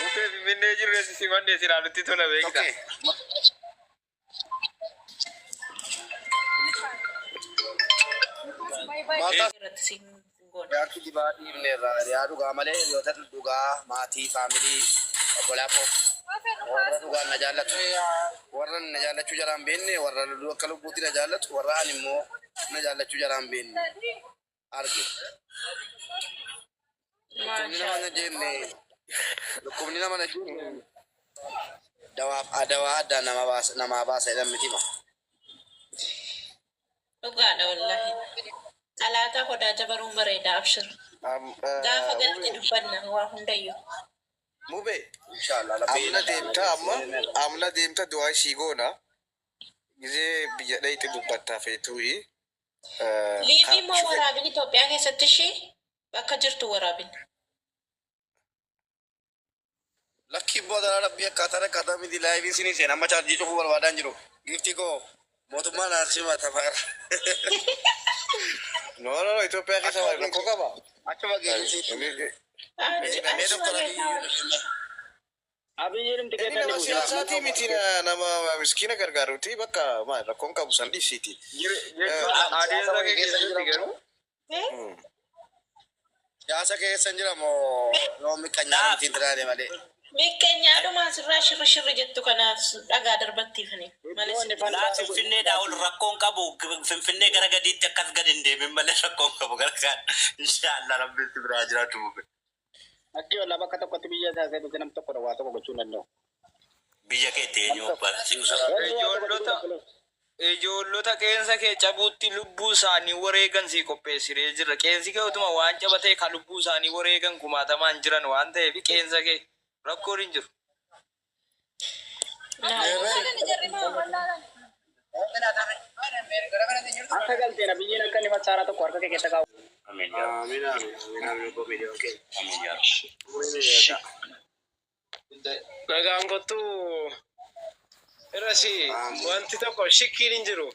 Mungkin Finfinnee jiru resisti mande siraalutti tola beekta. Yaaddu dibaatii illee yaa dhugaa malee yoo ta'u dhugaa maatii faamilii obbolaafoo warra dhugaa na jaallatu warra na jaallachuu jaraan beenne warra akka lubbuutti na jaallatu warra ani immoo na jaallachuu jaraan beenne arge. Dhukkubni nama na jenne dawaa addaa namaa baasa jedhan miti ma. Dhugaadha wallahi. Alaata kodaa jabaruun bareeda abshir. Gaafa galti dubbanna waa hundayyuu. Mube inshallah amna deemta du'aa ishii goona. Gizee biyya dhayti dubbattaa feetuuyi. Liivii moo waraabin Itoophiyaa keessatti ishee bakka jirtu waraabin. Lakki booda rabbi akkaataa miti laayivii sinii seen amma chaarjii cufuu barbaadaan jiru. Giftii koo mootummaan arsima tafaara. No, Itoophiyaa keessa waa rakkoo qaba. Achuma geessisi. Nama siyaasaati miti nama miskiina gargaaruuti bakka maal rakkoon qabu san dhiisiiti. Adeemsa keessa garuu. Siyaasa keessa jira moo yoo miqqaanyaa ittiin tiraane malee. Miqqaanyaadhumaan sirraa shirri jettu kanaaf dhagaa darbattiifani. Laati Finfinnee daawul rakkoon qabu Finfinnee gara gadiitti akkas gadi hin deemin malee rakkoon qabu gargaar. Inshallah rabbitti biraa jiraatu bu'e. Akki walla bakka tokkotti biyya isaa keessatti nam tokko waa tokko gochuu danda'u. Biyya keetti eenyu bara simsa. Ijoollota qeensa kee cabuutti lubbuu isaanii wareegan sii qopheessiree jira. Qeensi kee utuma waan cabatee kan lubbuu isaanii wareegan kumaatamaan jiran waan ta'eef qeensa kee rakkoon hin jiru. Akka galteena biyyiin akka inni masaara tokko harka kee keessa kaa'u. Amin yaa. Amin yaa. Nagaan kottu irrasi wanti tokko shikkiin hin jiru.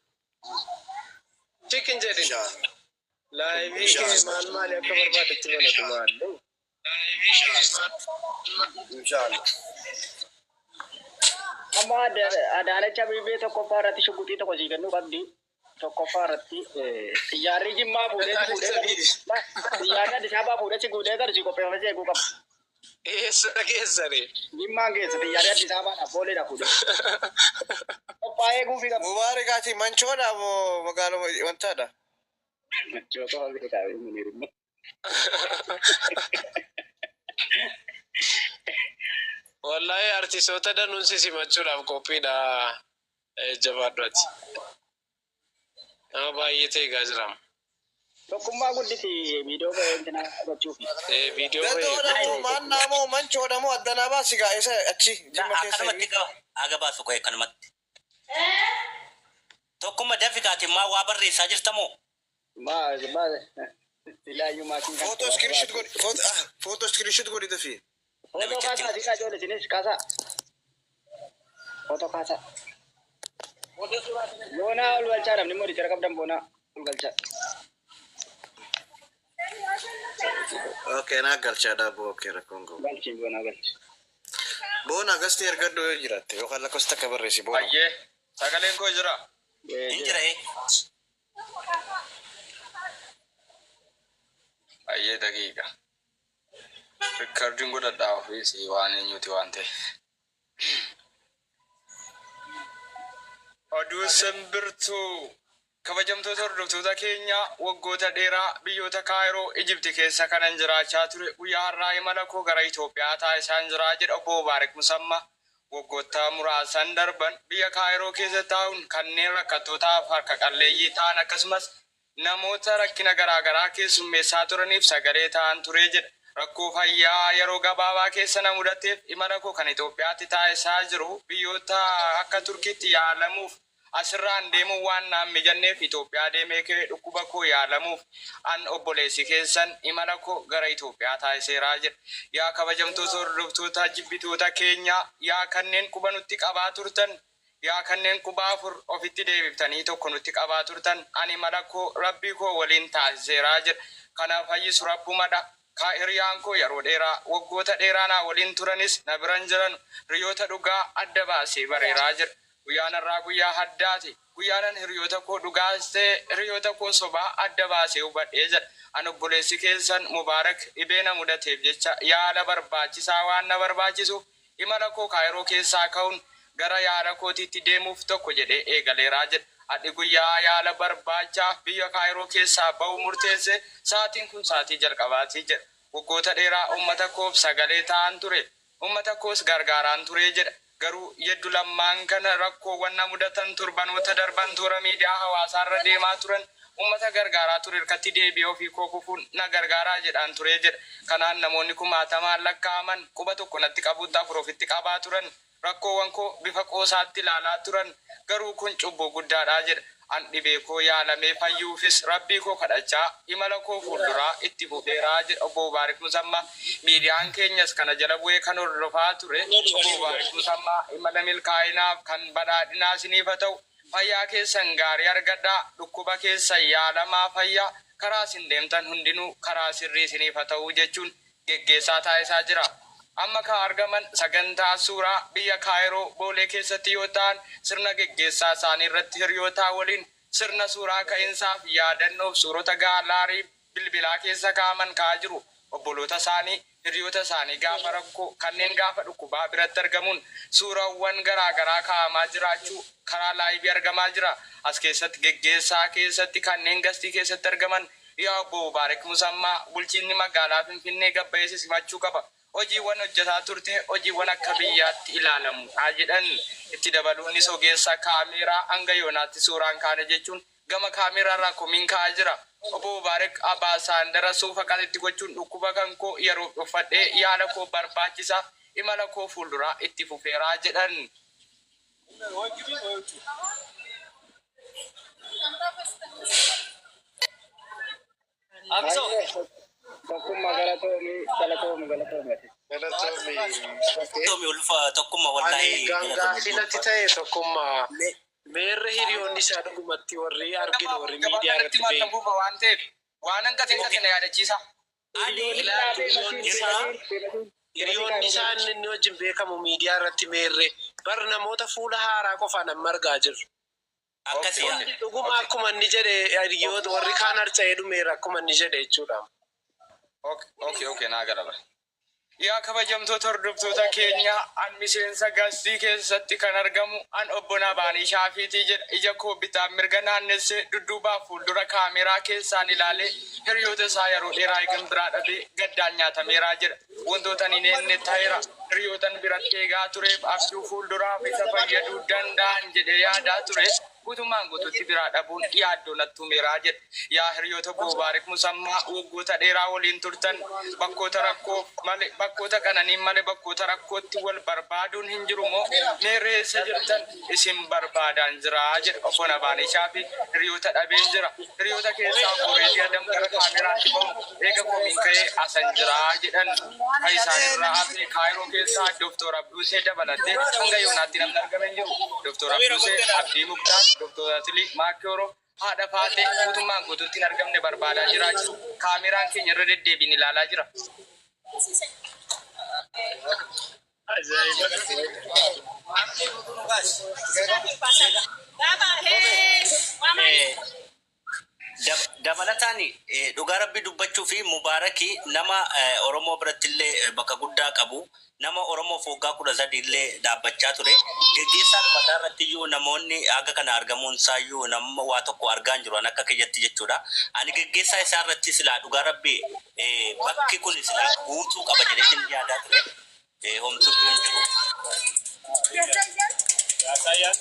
Shikkiin jedhin. Laayivii kee maal akka barbaadetti balatu maallu. Inshallah. Amma Adaanech Abeebee tokkoffaa irratti shugguxii tokko sii kennuu qabdi. Tokkoffaa irratti xiyyaarri Jimmaa fuudhee xiyyaarri Addis Ababaa fuudhee guutee gadi sii qopheeffatee eeguu qaba. Eessa keessare? Jimmaan keessa xiyyaarri Addis Ababaadhaaf booleedha fuudhee. Qophaa'ee eeguufii qaba. Mubaarakaati manchoodha moo magaaluma wantaadha? Manchoota hojii kaa'ee muniirummaa. Wallahi artistoota danuun simachuudhaaf qophiidha jabaadhuati. Nama baay'ee ta'e gaajiraama. Tokkummaa gudditi viidiyoo baay'intina gochuuf. Viidiyoo baay'ee. Mannaa moo manchoodha moo addanaa baasi gaa'isa achi jimma keessa. Akkanumatti qaba. Haga baasu qo'e kanumatti. Tokkummaa dafikaatiin maa waa barreessaa jirta moo? Ilaayyuu maatiin kan. Footoo screenshot godhi tafi. Footoo kaasaa si kaajoo lesinis kaasaa. Footoo kaasaa. Boonaa ol galchaa namni immoo dijara qabdan boonaa ol galchaa. Okay, naa galchaa dhaaboo okay rakkoon qabu. Galchiin boonaa galchi. Boona gasti ergadhu yoo jiraatte yookaan lakkoofsa takka barreessi boona. Ayyee sagaleen koo jira. Hin jira Ayyee daqiiqa. Rikardiin godhadhaa ofiisi waan eenyuti waan ta'e. Oduu simbirtuu kabajamtoota hordoftoota keenya waggoota dheeraa biyyoota Kaayiroo Ijipti keessa kanan jiraachaa ture guyyaa har'aa imala koo gara Itoophiyaa taasisaan jiraa jedha obbo Mubaarak Musammaa. Waggoota muraasan darban biyya Kaayiroo keessa taa'uun kanneen rakkattootaaf harka qalleeyyii ta'an akkasumas namoota rakkina garaagaraa keessummeessaa turaniif sagalee ta'an ture jedha. Rakkoo fayyaa yeroo gabaabaa keessa na mudateef imala koo kan Itoophiyaatti taasisaa jiru biyyoota akka Turkiitti yaalamuuf asirraan deemuun waan naan mijanneef Itoophiyaa deemee ka'ee dhukkuba koo yaalamuuf an obboleessi keessan imala koo gara Itoophiyaa taasiseeraa jedha. Yaa kabajamtoota hordoftoota jibbitoota keenyaa yaa kanneen quba nutti qabaa turtan yaa kanneen quba afur ofitti deebiftanii tokko nutti qabaa turtan ani imala koo rabbii koo waliin taasiseeraa jedha. Kanaaf fayyisu rabbumadha. hiriyaan koo yeroo dheeraa waggoota dheeraa naa waliin turanis na biran jiran hiriyoota dhugaa adda baasee bareeraa jira. Guyyaan irraa guyyaa haddaati. Guyyaanan hiriyoota koo dhugaas ta'e hiriyoota koo sobaa adda baasee hubadhee jira. Ani obboleessi keessan Mubaarak dhibee na mudateef jecha yaala barbaachisaa waan na barbaachisuuf imala koo Kaayiroo keessaa ka'uun gara yaala kootiitti deemuuf tokko jedhee eegaleeraa jedha. Adhi guyyaa yaala barbaachaaf biyya Kaayiroo keessaa ba'u murteesse sa'aatiin kun sa'aatii jalqabaatii jedha. Waggoota dheeraa uummata koof sagalee ta'an ture. Uummata koos gargaaraan ture jedha. Garuu yeddu lammaan kana rakkoowwan na mudatan torbanoota darban toora miidiyaa hawaasaarra deemaa turan uummata gargaaraa ture hirkatti deebi'ee ofii koo kufuun na gargaaraa jedhaan ture jedha. Kanaan namoonni kumaatamaan lakkaa'aman quba tokko natti qabuutti afur ofitti qabaa turan. Rakkoowwan koo bifa qoosaatti ilaalaa turan garuu kun cubbuu guddaadhaa jedha. An dhibee koo yaalamee fayyuufis rabbii koo kadhachaa imala koo fuulduraa itti fufeeraa jedha obbo Mubaarak Musammaa. Miidiyaan keenyas kana jala bu'ee kan hordofaa ture. Obbo Mubaarak Musammaa imala milkaa'inaaf kan badhaadhinaa isiniif haa ta'u. Fayyaa keessan gaarii argadhaa. Dhukkuba keessan yaalamaa fayyaa. Karaa isin deemtan hundinuu karaa sirrii isiniif haa ta'u jechuun geggeessaa taasisaa jira. Amma kan argaman sagantaa suuraa biyya Kaayiroo Boolee keessatti yoo ta'an sirna geggeessaa isaanii irratti hiriyootaa waliin sirna suuraa ka'iinsaaf yaadannoof suurota gaalaarii bilbilaa keessa kaa'aman ka'aa jiru. Obboloota isaanii hiriyoota isaanii gaafa rakkoo kanneen gaafa dhukkubaa biratti argamuun suuraawwan garaagaraa kaa'amaa jiraachuu karaa laayibii argamaa jira. As keessatti geggeessaa keessatti kanneen gastii keessatti argaman yaa obbo Mubaarak Musammaa bulchiinni magaalaa Finfinnee gabbeessi simachuu qaba. Hojiiwwan hojjetaa turte hojiiwwan akka biyyaatti ilaalamu haa jedhan. Itti dabaluunis ogeessa kaameeraa hanga yoonaatti suuraan kaane jechuun gama kaameeraarraa komiin ka'aa jira. Obbo Mubaarak abaasaan darasuu faqaatti gochuun dhukkuba kan koo yeroo dhuffadhee yaala koo barbaachisaa imala koo fuulduraa itti fufeeraa jedhan. Toomi ulfa tokkummaa wallahi. Gaaffiilatti ta'e tokkummaa meerre hiriyoonni isaa dhugumatti warri arginu warri miidiyaa irratti beeku. Waan ta'eef waan hanqateen na yaadachiisa. Hiriyoonni isaa inni wajjin beekamu miidiyaa irratti meerre bar namoota fuula haaraa qofaan amma argaa jirru. Akkasii dhuguma akkuma inni jedhe hiriyoota warri kaan harca'ee dhumeera akkuma inni jedhe jechuudha. Okay, naa galaba. Yaa kabajamtoota hordoftoota keenya an miseensa gastii keessatti kan argamu an obbo Nabaanii Shaafiitii jedha. Ija koo bitaa mirga naannessee dudduubaaf fuuldura kaameeraa keessaan ilaalee hiriyoota isaa yeroo dheeraa eegan biraa dhabee gaddaan nyaatameeraa jedha. Wantoota inni inni ta'eera hiriyootan biratti eegaa tureef abjuu fuulduraaf isa fayyaduu danda'an jedhee yaadaa ture. Guutummaan guutuutti biraa dhabuun yaaddoo natti uumeeraa jedha. Yaa hiriyoota obbo Mubaarak Musammaa waggoota dheeraa waliin turtan bakkoota rakkoof malee bakkoota qananiin malee bakkoota rakkootti wal barbaaduun hin jiru moo meerre eessa jirtan isin barbaadaan jira jedha obbo Nabaanii Shaafii. Hiriyoota dhabeen jira. Hiriyoota keessaa boreetii adam gara kaameraatti bahu eega komiin ka'ee asan jira jedhan. Kan isaan irraa hafe Kaayiroo keessaa Dooktor Abduusee dabalatee hanga yoonaatti namni argame hin jiru. Dooktor Abduusee Abdii Muktaar Dooktor Atilii Maakiyooroo haadha faatee guutummaan guutuutti hin argamne barbaadaa jiraachuu kaameraan keenya irra deddeebiin ilaalaa jira. Dabalataan dhugaa rabbii dubbachuu fi Mubaarakii nama Oromoo birattillee bakka guddaa qabu. Nama Oromoo waggaa 13 illee dhaabbachaa ture. Geggeessaan mataa irratti iyyuu namoonni akka kana argamuun isaayyuu nama waa tokko argaa jiru akka kiyyatti jechuudha. Ani geggeessaa isaa irratti silaa dhugaa rabbii bakki kun silaa guutuu qaba jedhee yaadaa ture. Homtuu hin jiru.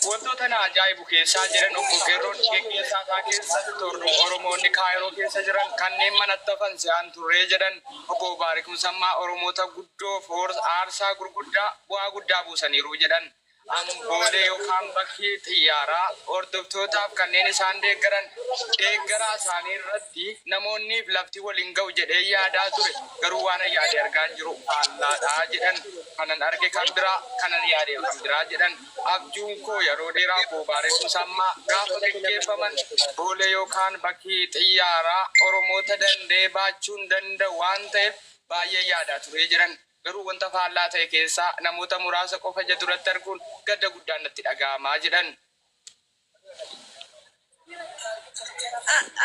Wantoota na ajaa'ibu keessaa jiran obbo Qeerroon geggeessaa isaa keessatti Oromoonni Kaayiroo keessa jiran kanneen manatti hafan se'an turree jedhan obbo Mubaarak Musammaa Oromoota guddoof aarsaa gurguddaa bu'aa guddaa buusaniiru jedhan. Amboolee yookaan bakkee xiyyaaraa hordoftootaaf kanneen isaan deeggaraa isaanii irratti namoonniif lafti waliin ga'u jedhee yaadaa ture. Garuu waan yaade argaa jiru faallaadhaa jedhan. Kanan arge kan biraa, kanan yaade kan biraa jedhan. Abjuun koo yeroo dheeraa boobaareessu sammaa gaafa gaggeeffaman boolee yookaan bakkee xiyyaaraa Oromoota danda'ee baachuun danda'u waan ta'eef baay'ee yaadaa ture jedhan. Garuu wanta faallaa ta'e keessaa namoota muraasa qofa ija duratti arguun gadda guddaan natti dhaga'amaa jedhan.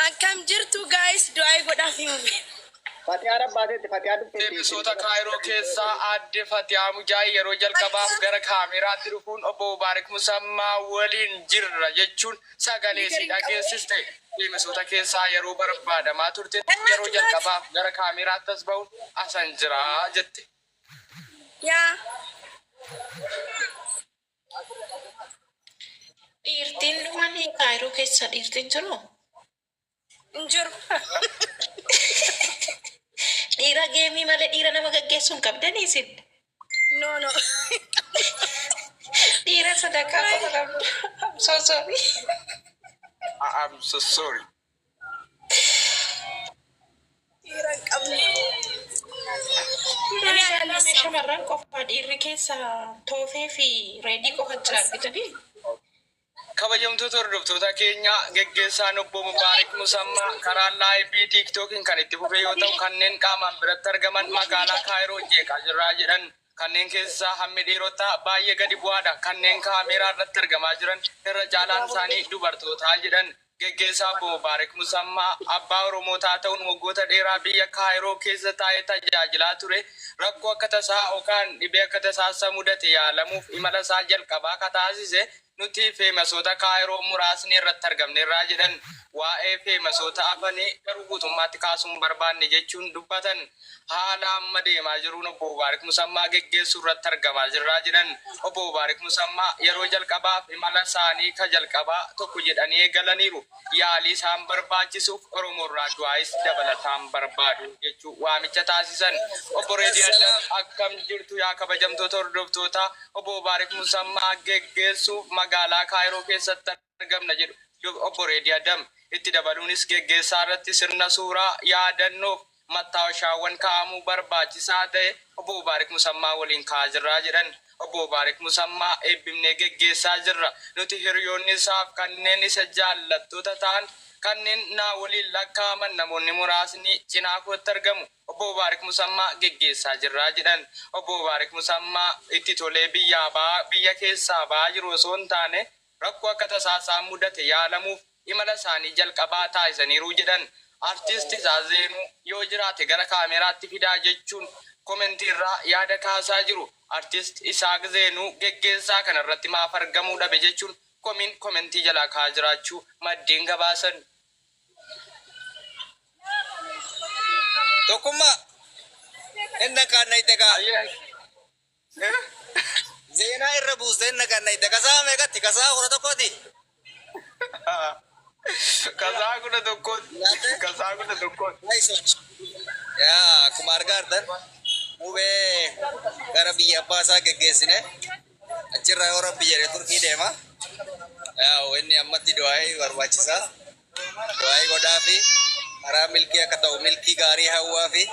Akkam jirtu guys, du'aa godhaaf himame. Deebisoota Kaayiroo keessaa aadde Fatiyaa Mujaay yeroo jalqabaaf gara kaameraatti dhufuun obbo Mubaarak Musammaa waliin jirra jechuun sagalee si dhageessiste. Deebisoota keessaa yeroo barbaadamaa turte yeroo jalqabaaf gara kaameraatti as ba'uun asan jira jette. Yaa. Dhiirtiin dhumanii Kaayiroo keessa dhiirtiin jiru? Hin jiru. Dhiira geemii malee dhiira nama gaggeessuu hin qabdanii isin? No. Dhiira sadarkaa qofa qabdu. I'm so sorry. I'm so sorry. Dhiira hin qabne. Shamarran qofa dhiirri keessa toofee fi reedii qofa jira argitanii? Kabajamtoota hordoftoota keenya geggeessaan obbo Mubaarak Musammaa karaa laayivii tiiktookiin kan itti fufee yoo ta'u kanneen qaamaan biratti argaman magaalaa Kaayiroo jeeqaa jirraa jedhan. Kanneen keessaa hammi dhiirotaa baay'ee gadi bu'aadha. Kanneen kaameeraa irratti argamaa jiran irra caalaan isaanii dubartootaa jedhan. Geggeessaa obbo Mubaarak Musammaa abbaa Oromootaa ta'uun waggoota dheeraa biyya Kaayiroo keessa taa'ee tajaajilaa ture. Rakkoo akka tasaa yookaan dhibee akka tasaa mudate yaalamuuf imala isaa jalqabaa akka taasise nuti feemasoota Kaayiroo muraasni irratti argamneerraa jedhan. Waa'ee feemasoota hafanii garuu guutummaatti kaasuun barbaanne jechuun dubbatan. Haala amma deemaa jiruun obbo Mubaarak Musammaa geggeessuu irratti argamaa jirraa jedhan. Obbo Mubaarak Musammaa yeroo jalqabaaf imala isaanii ka jalqabaa tokko jedhanii eegalaniiru. Yaalii isaan barbaachisuuf Oromoorraa du'aayis dabalataan barbaadu jechuu waamicha taasisan. Obbo Reedii Adam akkam jirtu yaa kabajamtoota hordoftoota obbo Mubaarak Musammaa geggeessuuf magaalaa Kaayiroo keessatti argamna jedhu obbo Reedii Adam itti dabaluunis geggeessaa irratti sirna suuraa yaadannoof mattaawashaawwan kaa'amuu barbaachisaa ta'e obbo Mubaarak Musammaa waliin ka'aa jirraa jedhan. Obbo Mubaarak Musammaa eebbifnee geggeessaa jirra. Nuti hiriyoonni isaaf kanneen isa jaallattoota ta'an kanneen naa waliin lakkaa'aman namoonni muraasni cinaa kootti argamu. Obbo Mubaarak Musammaa geggeessaa jirraa jedhan. Obbo Mubaarak Musammaa itti tolee biyya keessaa ba'aa jiru osoo hin taane rakkoo akka tasaa mudate yaalamuuf imala isaanii jalqabaa taasisaniiru jedhan. Artisti Zaazeenuu yoo jiraate gara kaameraatti fidaa jechuun komentii irraa yaada kaasaa jiru. Artist Isaaq Zeenuu geggeessaa kanarratti maaf argamuu dhabe jechuun komentii jalaa ka'aa jiraachuu maddeen gabaasan. Tokkummaa inni kan naite kaa Zeenaa irra buustee inni kan naite kasaa meeqatti kasaa kudha tokkooti. Kasaa kudha tokkooti. Yaa akkuma argaa jirtan mubee gara biyya abbaa isaa geggeessine achirraa yoo rabbi jedhe Turkii deema. Yaa inni ammatti du'aayii barbaachisaa. Du'aayii godhaa fi karaa milkii akka ta'u milkii gaarii hawwaa fi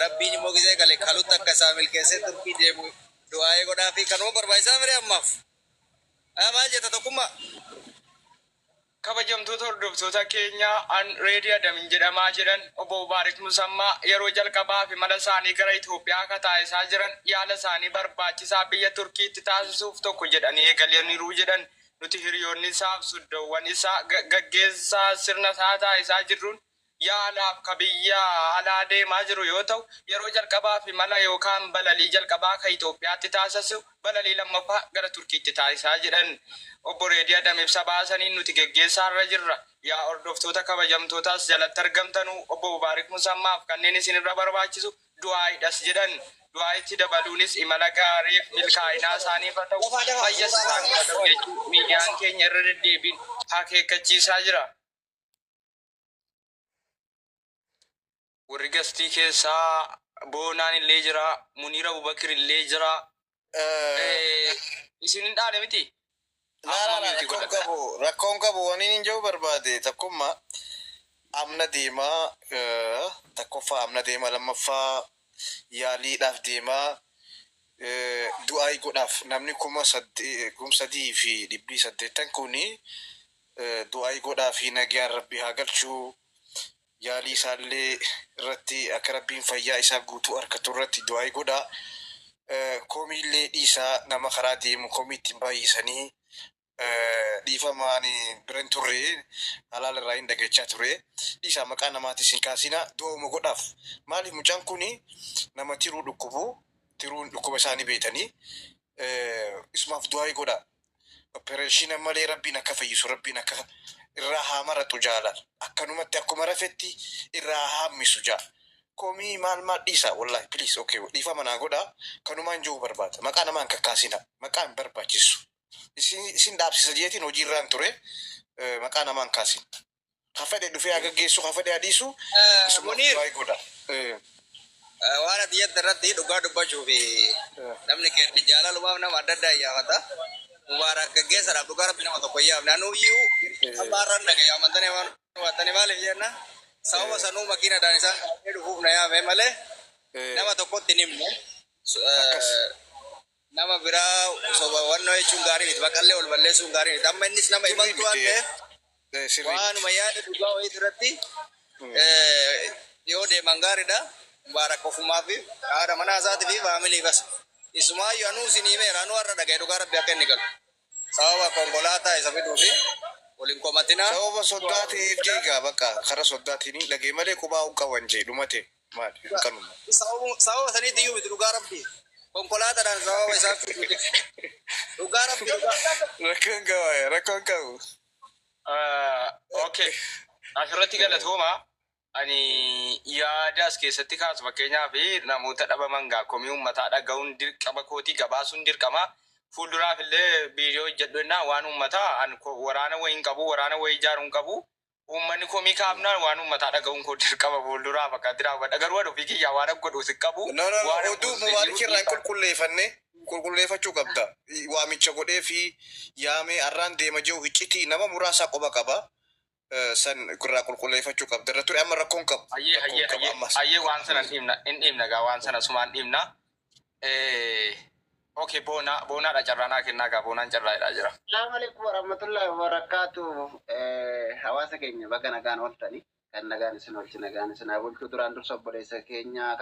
rabbiin immoo gisee galee kalutti akka isaa milkeessee Turkii deemu du'aayii godhaa fi kanuma barbaachisaa mire ammaaf. Maal jetta Tokkummaa? Kabajamtoota hordoftoota keenya an Reedii Adam jedhamaa jiran obbo Mubaarak Musammaa yeroo jalqabaaf imala isaanii gara Itoophiyaa akka taasisaa jiran yaala isaanii barbaachisaa biyya Turkiitti taasisuuf tokko jedhanii eegalaniiru jedhan. Nuti hiriyoonni isaaf suddoowwan isaa gaggeessaa sirna isaa taasisaa jirruun yaalaaf ka biyya alaa deemaa jiru yoo ta'u yeroo jalqabaaf imala yookaan balalii jalqabaa ka Itoophiyaatti taasisu balalii lammaffaa gara Turkiitti taasisaa jedhan. Obbo Reedii Adam ibsa baasanii nuti geggeessaa irra jirra. Yaa hordoftoota kabajamtootaas jalatti argamtanuu obbo Mubaarak Musammaaf kanneen isinirra barbaachisu du'aayiidhas jedhan. Du'aayitti dabaluunis imala gaariif milkaa'inaa isaaniif haa ta'u fayyas isaaniif haa ta'u jechuun miidiyaan keenya irra deddeebiin akeekkachiisaa jira. Warri gastii keessaa Boonaan illee jira, Muniir Abubakir illee jira. Isinin dhaane miti. Rakkoon qabu waniin hin jiru barbaade takkuma amna deemaa takkoffaa amna deemaa lammaffaa yaaliidhaaf deemaa du'aayi godhaaf namni 3,880 kuni du'aayi godhaa fi nagaan rabbi haa galchuu yaalii isaallee irratti akka rabbiin fayyaa isaa guutuu harkatu irratti du'aayi godhaa komiillee dhiisaa nama karaa deemu komiitti baay'isanii dhiifamaani biran turre halaal irraa hin dhagachaa ture dhiisaa maqaa namaatis hin kaasina du'auma godhaaf maaliif mucaan kuni nama tiruu tiruun dhukkuba isaanii beetanii isumaaf du'aayi godha opereeshina malee rabbiin akka fayyisu rabbiin akka irraa haa maratu jaalal akkanumatti akkuma rafetti irraa haa hammisu jaa komii maal dhiisa wallahi please okay dhiifama naa godha kanumaan jiru barbaada maqaa namaan kakkaasina maqaan barbaachisu isin dhaabsisa jeetiin hojii irraan ture maqaa namaan kaasin hafadhe dhufee agaggeessu hafadhe adiisu Munir. isumaaf godha waan ati yadda irratti dhugaa dubbachuu fi namni keenya jaalalumaaf nama adda addaa iyyaafata. Mubaarak gaggeessadhaaf dhugaa rabbi nama tokko iyyaaf. Naannoo iyyuu abbaarraan dhagaye amantanii waan wattanii maaliif jenna sababa sanuu makiinadhaan isaan qabatee dhufuuf na yaame malee nama tokkotti hin himne. Nama biraa sobawwannoo jechuun gaarii miti baqallee ol balleessuun gaarii miti. Amma innis nama imaltu waan ta'eef waanuma yaada dhugaa wayii irratti yoo deeman gaariidha. Mubaarak ofumaa fi haadha manaa isaatii fi faamilii bas. Isumaayyuu anuu isin himeera anuu har'a dhagaye dhugaa rabbi akka inni galu. Sababa konkolaataa isa fiduu fi waliin komatinaa. sababa soddaateef jeegaa bakka kara soddaatiin dhagee malee qubaa hin qaban jee dhumate maali kanuma Sababa saniitti iyyuu miti dhugaa rabbi. Konkolaataadhaan sababa isaa fiduu. Dhugaa rabbi dhugaa. rakkoon qabu Okay. Asirratti galatooma. Ani yaada as keessatti kaasu fakkeenyaaf namoota dhabaman komii uummataa dhaga'uun dirqama kooti gabaasuun dirqama. Fuulduraaf illee biiroo hojjedhannaa waan uummataa waraana wayii qabu waraana wayii ijaaruun qabu. Uummanni komii kaafnaan waan uummataa dhaga'uun koo dirqama fuulduraaf akka diraawwadha. Garuu waan ofii kiyyaa waan godhuus qabu. oduu mubaarik irraa qulqulleeffachuu qabda waamicha godhee fi yaamee arraan deema jiru iccitii nama muraasa qoba qaba san irraa qulqulleeffachuu qabda irra ture amma rakkoon qabu Ayyee waan sana hin dhimna gaa waan sana sumaan dhimna. Okay, boonaa carraanaa kennaa gaa boonaan carraadhaa jira. Assalamualaikum warahmatullahi wabarakatuh. Hawaasa keenya bakka nagaan ooltanii kan nagaan isin oolchi nagaan isin haa bulchu duraan dursa obboleessa keenya